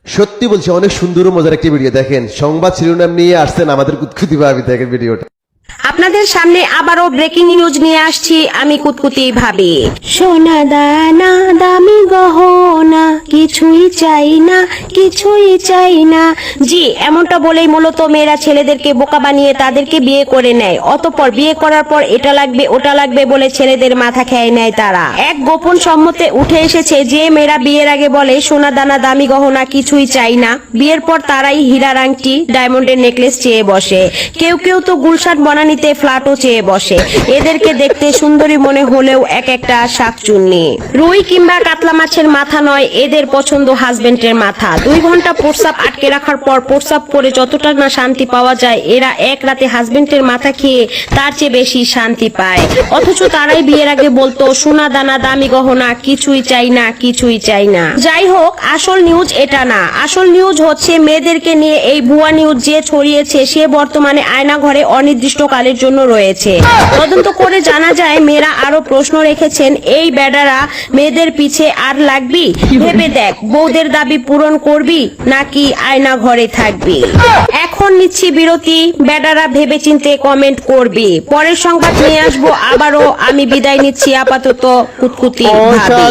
সত্যি বলছি অনেক সুন্দর ও মজার একটি ভিডিও। দেখেন সংবাদ শিরোনাম নিয়ে আসছেন আমাদের কুতকুতি ভাবি। দেখেন ভিডিওটা। আপনাদের সামনে আবারও ব্রেকিং নিউজ নিয়ে আসছি আমি কুতকুতি ভাবি। সোনা দানা দামি গহনা কিছুই চাই না, কিছুই চাই না। জি, এমনটা বলেই মূলত মেয়েরা ছেলেদেরকে বোকা বানিয়ে তাদেরকে বিয়ে করে নেয়। অতঃপর বিয়ে করার পর এটা লাগবে ওটা লাগবে বলে ছেলেদের মাথা খেয়ে নেয় তারা। এক গোপন সম্মতে উঠে এসেছে যে মেয়েরা বিয়ের আগে বলে সোনা দানা দামি গহনা কিছুই চাই না, বিয়ের পর তারাই হীরার আংটি ডায়মন্ডের নেকলেস চেয়ে বসে। কেউ কেউ তো গুলশান বনানীতে ফ্ল্যাটও চেয়ে বসে। এদেরকে দেখতে সুন্দরী মনে হলেও এক একটা শাকচুন্নি। রুই কিংবা কাতলা মাছের মাথা নয়, এদের পছন্দ হাজবেন্ডের মাথা। 2 ঘন্টা প্রস্রাব আটকে রাখার পর প্রস্রাব করে যতটা না শান্তি পাওয়া যায়, এরা এক রাতে হাজবেন্ডের মাথা খেয়ে তার চেয়ে বেশি শান্তি পায়। অথচ তারাই বিয়ের আগে বলতো সোনা দানা দামি গহনা কিছুই চাই না, কিছুই চাই না। যাই হোক, আসল নিউজ এটা না। আসল নিউজ হচ্ছে মেয়েদেরকে নিয়ে এই ভুয়া নিউজ যে ছড়িয়েছে সে বর্তমানে আয়না ঘরে অনির্দিষ্টকালের জন্য রয়েছে। তদন্ত করে জানা যায় মেয়েরা আরো প্রশ্ন রেখেছেন, এই বেডারা মেয়েদের পিছে আর লাগবি? ভেবে দেখ, বউদের দাবি পূরণ করবি নাকি আয়না ঘরে থাকবি? এখন নিচ্ছি বিরতি, বেডারা ভেবে চিন্তে কমেন্ট করবি। পরের সংবাদ নিয়ে আসবো আবারও। আমি বিদায় নিচ্ছি আপাতত কুতকুতি ভাবি।